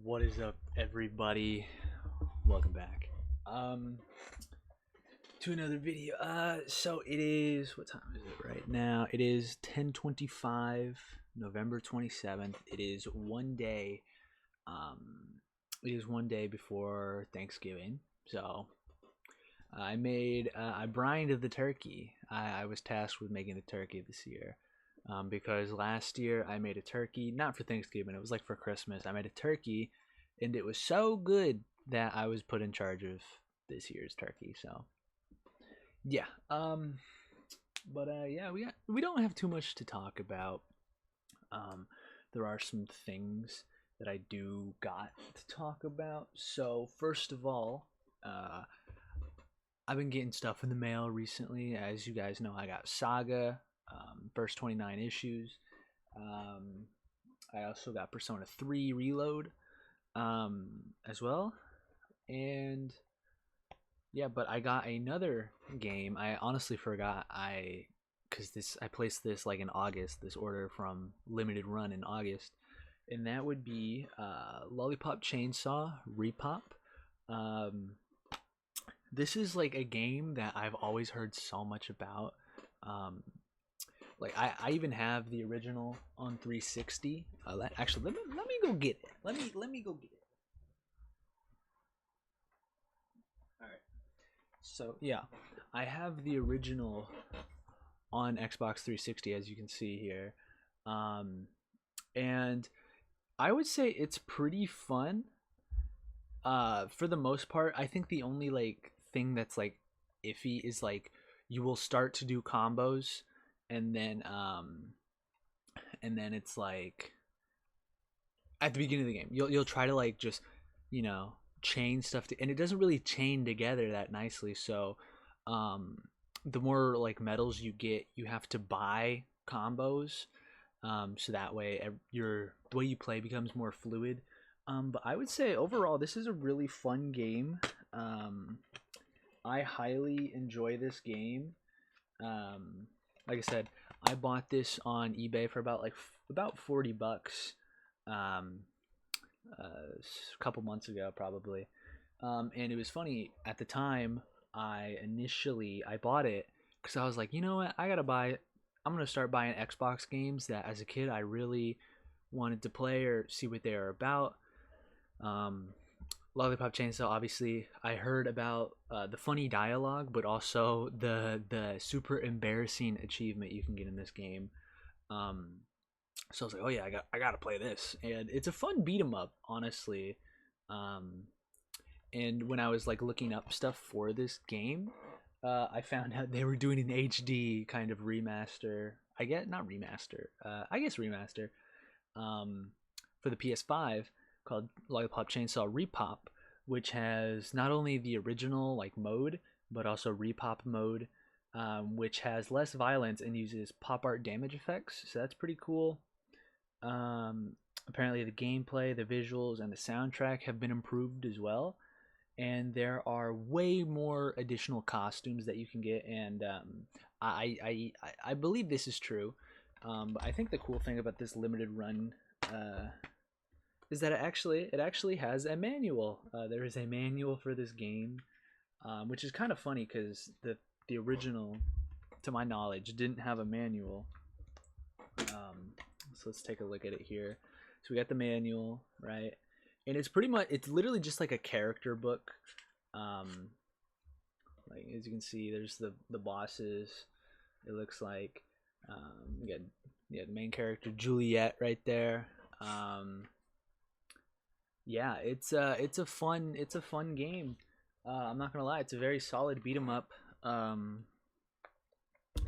What is up, everybody? Welcome back. Um, to another video. So it is. What time is it right now? It is 10:25, November 27th. It is one day. Um, it is one day before Thanksgiving. So I brined the turkey. I was tasked with making the turkey this year. Because last year I made a turkey, not for Thanksgiving, it was like for Christmas. I made a turkey, and it was so good that I was put in charge of this year's turkey. So yeah, yeah, we don't have too much to talk about. Um, there are some things that I do got to talk about. So first of all, uh, I've been getting stuff in the mail recently. As you guys know, I got Saga, first 29 issues. Um, I also got Persona 3 Reload as well. And yeah, but I got another game. I honestly forgot I placed this like in August, this order from Limited Run in August. And that would be Lollipop Chainsaw Repop. Um, this is like a game that I've always heard so much about. Um, I even have the original on 360. Actually, let me go get it. Let me go get it. All right. So yeah, I have the original on Xbox 360, as you can see here, um, and I would say it's pretty fun. For the most part, I think the only like thing that's like iffy is like you will start to do combos, and then it's like at the beginning of the game you'll try to like just you know chain stuff to, and it doesn't really chain together that nicely. So um the more like medals you get, you have to buy combos, so that way the way you play becomes more fluid. But I would say overall this is a really fun game. I highly enjoy this game. Like I said, I bought this on eBay for about $40, um, a couple months ago probably. And it was funny at the time. I bought it because I was like, you know what, I gotta buy. I'm gonna start buying Xbox games that as a kid I really wanted to play or see what they are about. Um, Lollipop Chainsaw, obviously, I heard about the funny dialogue, but also the super embarrassing achievement you can get in this game. Um, so I was like, oh yeah, I gotta play this, and it's a fun beat 'em up, honestly. Um, and when I was like looking up stuff for this game, I found out they were doing an HD kind of remaster. I get not remaster. I guess remaster. Um, for the PS5 called Lollipop Chainsaw Repop, which has not only the original like mode but also Repop mode, which has less violence and uses pop art damage effects. So that's pretty cool. Um, Apparently, the gameplay, the visuals, and the soundtrack have been improved as well. And there are way more additional costumes that you can get. And I believe this is true. But I think the cool thing about this limited run uh, is that it actually has a manual. There is a manual for this game, which is kind of funny because the original, to my knowledge, didn't have a manual. So let's take a look at it here. So we got the manual, right? And it's literally just like a character book. Um, like as you can see, there's the bosses. It looks like we got the main character Juliet right there. Yeah, it's a fun game. I'm not gonna lie, it's a very solid beat 'em up.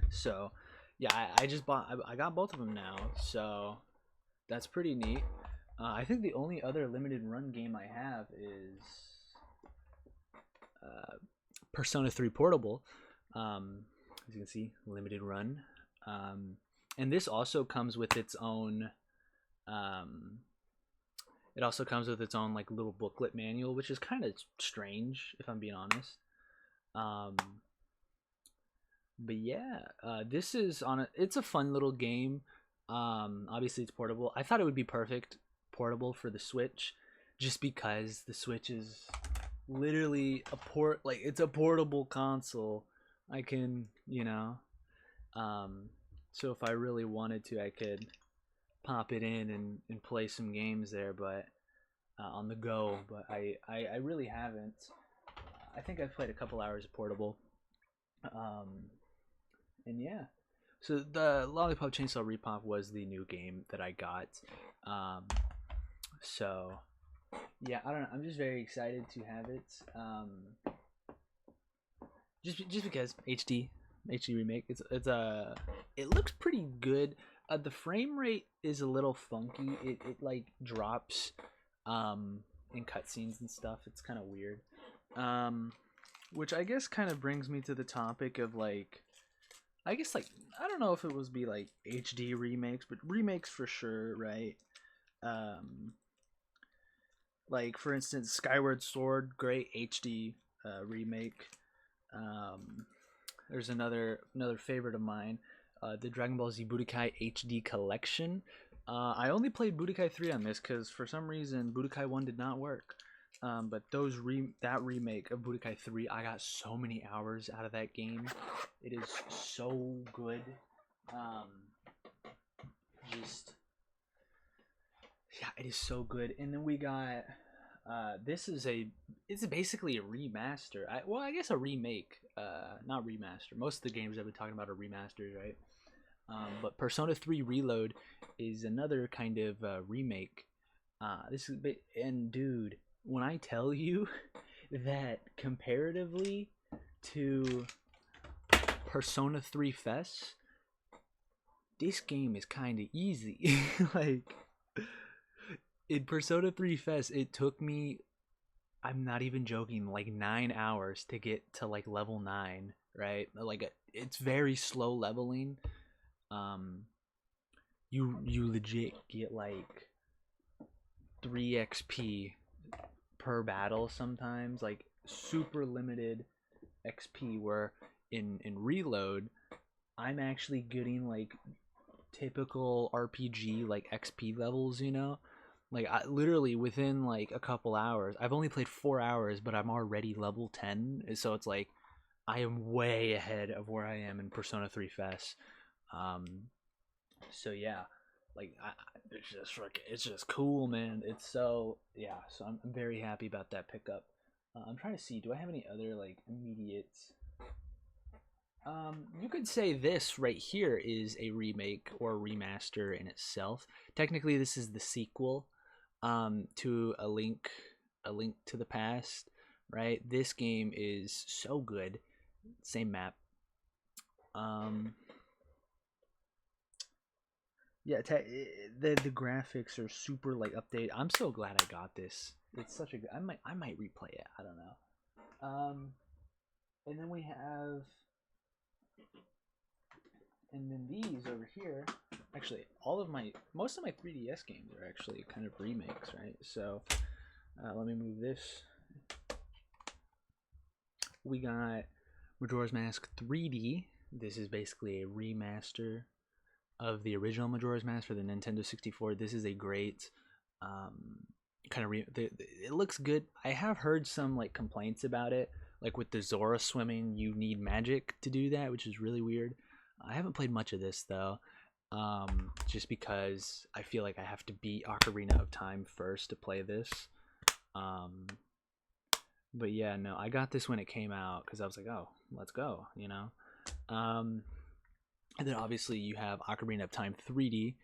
So yeah, I got both of them now, so that's pretty neat. I think the only other limited run game I have is uh, Persona 3 Portable. As you can see, limited run. Um, and this also comes with its own. Um, it also comes with its own like little booklet manual, which is kind of strange if I'm being honest. Um, but yeah, this is on a. It's a fun little game. Obviously it's portable. I thought it would be perfect portable for the Switch, just because the Switch is literally it's a portable console. I can, so if I really wanted to, I could pop it in and play some games there, but on the go. But I really haven't. I think I've played a couple hours of portable. And yeah. So the Lollipop Chainsaw Repop was the new game that I got. Um, so yeah, I don't know. I'm just very excited to have it. Just because HD remake. It looks pretty good. The frame rate is a little funky. It like drops in cutscenes and stuff. It's kind of weird. Which I guess kind of brings me to the topic of like, I guess like I don't know if it was be like HD remakes, but remakes for sure, right? Like for instance, Skyward Sword, great HD remake. There's another favorite of mine, the Dragon Ball Z Budokai HD Collection. I only played Budokai 3 on this because for some reason Budokai 1 did not work. But that remake of Budokai 3, I got so many hours out of that game. It is so good. It is so good. And then we got it's basically a remaster. I guess a remake, not remaster. Most of the games I've been talking about are remasters, right? But Persona 3 Reload is another kind of remake. And dude, when I tell you that comparatively to Persona 3 FES, this game is kind of easy. Like in Persona 3 FES, it took me, I'm not even joking, like 9 hours to get to like level 9, right? Like it's very slow leveling. You legit get like 3 XP per battle sometimes, like super limited XP, where in Reload I'm actually getting like typical RPG like XP levels, like I literally within like a couple hours. I've only played 4 hours, but I'm already level 10, so it's like I am way ahead of where I am in Persona 3 FES. So yeah, like it's just cool, man. It's so yeah. So I'm very happy about that pickup. I'm trying to see. Do I have any other like immediate? You could say this right here is a remake or a remaster in itself. Technically, this is the sequel to a link to the past, right? This game is so good. Same map. Yeah, the graphics are super like updated. I'm so glad I got this. It's such a good. I might replay it. I don't know. And then we have, and then these over here. Actually, most of my 3DS games are actually kind of remakes, right? So let me move this. We got Majora's Mask 3D. This is basically a remaster of the original Majora's Mask for the Nintendo 64. This is a great kind of it looks good. I have heard some like complaints about it, like with the Zora swimming, you need magic to do that, which is really weird. I haven't played much of this though, just because I feel like I have to beat Ocarina of Time first to play this. But yeah, no, I got this when it came out because I was like, oh, let's go, And then obviously you have Ocarina of Time 3D,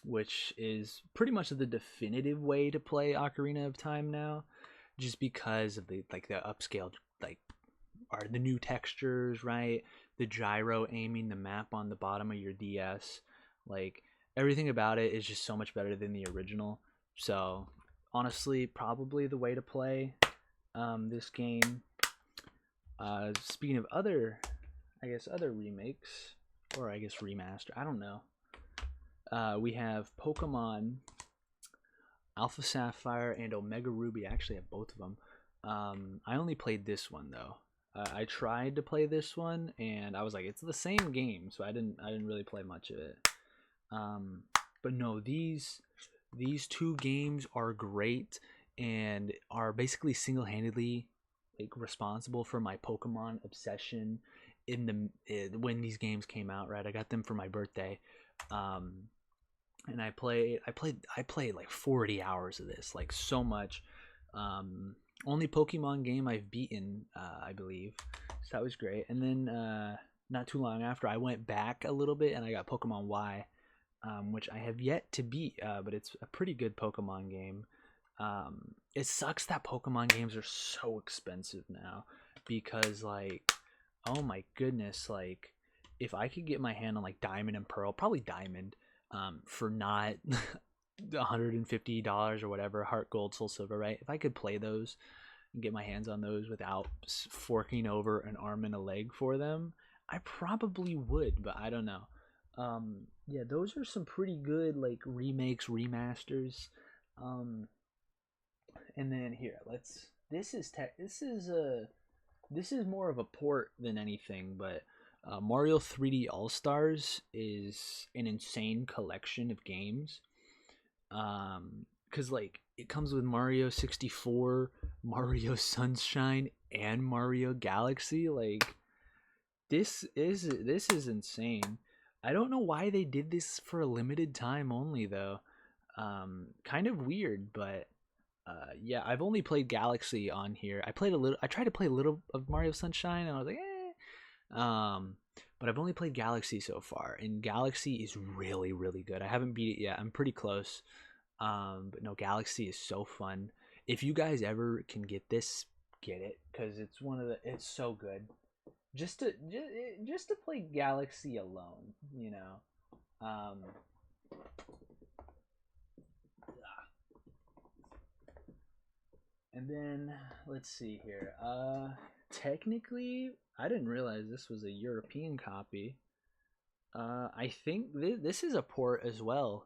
which is pretty much the definitive way to play Ocarina of Time now, just because of the upscaled are the new textures, right? The gyro aiming, the map on the bottom of your DS, like everything about it is just so much better than the original. So honestly, probably the way to play this game. Speaking of other remakes, or I guess remaster, I don't know. We have Pokemon Alpha Sapphire and Omega Ruby. I actually have both of them. I only played this one though. I tried to play this one, and I was like, it's the same game, so I didn't really play much of it. But no, these These two games are great and are basically single-handedly like responsible for my Pokemon obsession in when these games came out. Right, I got them for my birthday, um, and I played like 40 hours of this, like so much. Um, Only Pokemon game I've beaten, I believe. So that was great. And then not too long after, I went back a little bit and I got Pokemon Y, which I have yet to beat, but it's a pretty good Pokemon game. It sucks that Pokemon games are so expensive now because, like, oh my goodness, like, if I could get my hand on like Diamond and Pearl, probably Diamond, for not $150 or whatever, Heart Gold, Soul Silver, right? If I could play those and get my hands on those without forking over an arm and a leg for them, I probably would, but I don't know. Yeah, those are some pretty good like remakes, remasters. Um, and then here, let's. This is more of a port than anything, but Mario 3D All Stars is an insane collection of games. Cause like it comes with Mario 64, Mario Sunshine, and Mario Galaxy. Like this is insane. I don't know why they did this for a limited time only though. Kind of weird, but yeah, I've only played Galaxy on here. I played a little. I tried to play a little of Mario Sunshine, and I was like, eh. But I've only played Galaxy so far, and Galaxy is really, really good. I haven't beat it yet. I'm pretty close. But no, Galaxy is so fun. If you guys ever can get this, get it because it's one of the. It's so good. Just to play Galaxy alone, you know. Um, And then let's see here. Technically, I didn't realize this was a European copy. I think this is a port as well.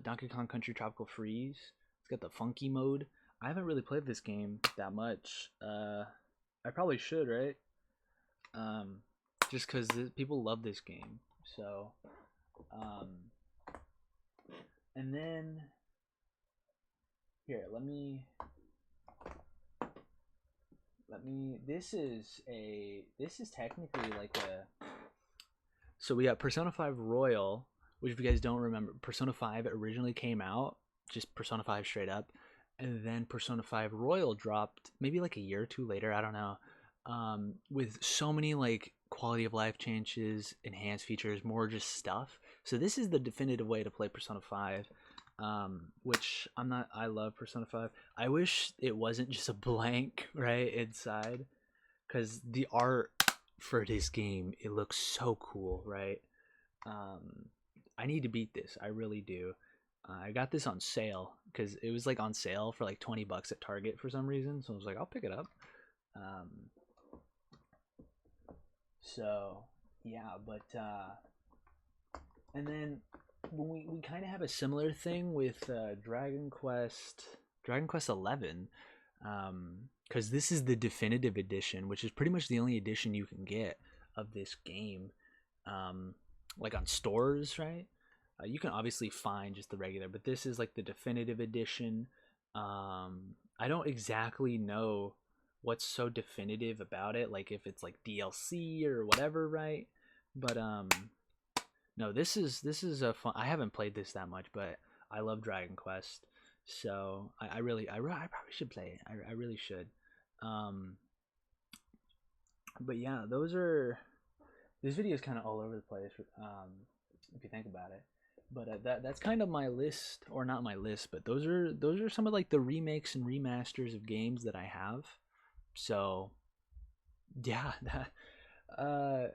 Donkey Kong Country Tropical Freeze. It's got the funky mode. I haven't really played this game that much. I probably should, right? Um, just because people love this game. So, um, and then here, let me this is technically like a so we got Persona 5 Royal, which if you guys don't remember, Persona 5 originally came out just Persona 5 straight up, and then Persona 5 Royal dropped maybe like a year or two later, I don't know. With so many like quality of life changes, enhanced features, more just stuff. So this is the definitive way to play Persona 5. Which I'm not. I love Persona 5. I wish it wasn't just a blank right inside, because the art for this game, it looks so cool, right? Um, I need to beat this. I really do. I got this on sale because it was like on sale for like $20 at Target for some reason. So I was like, I'll pick it up. Um, so yeah, but and then when we kind of have a similar thing with Dragon Quest 11, because this is the definitive edition, which is pretty much the only edition you can get of this game, um, like on stores, right? You can obviously find just the regular, but this is like the definitive edition. I don't exactly know what's so definitive about it, like if it's like DLC or whatever, right? But no, this is a fun. I haven't played this that much, but I love Dragon Quest, so I probably should play it. I really should. Um, but yeah, this video is kind of all over the place. If you think about it, but that's kind of my list, or not my list, but those are some of like the remakes and remasters of games that I have. So yeah, uh,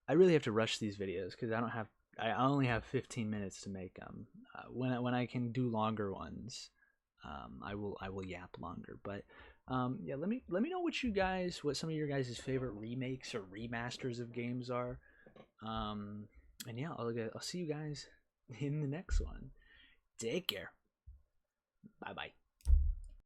I really have to rush these videos because I only have 15 minutes to make them. When I can do longer ones, I will yap longer. But yeah, let me know what some of your guys' favorite remakes or remasters of games are. And yeah, I'll see you guys in the next one. Take care. Bye bye.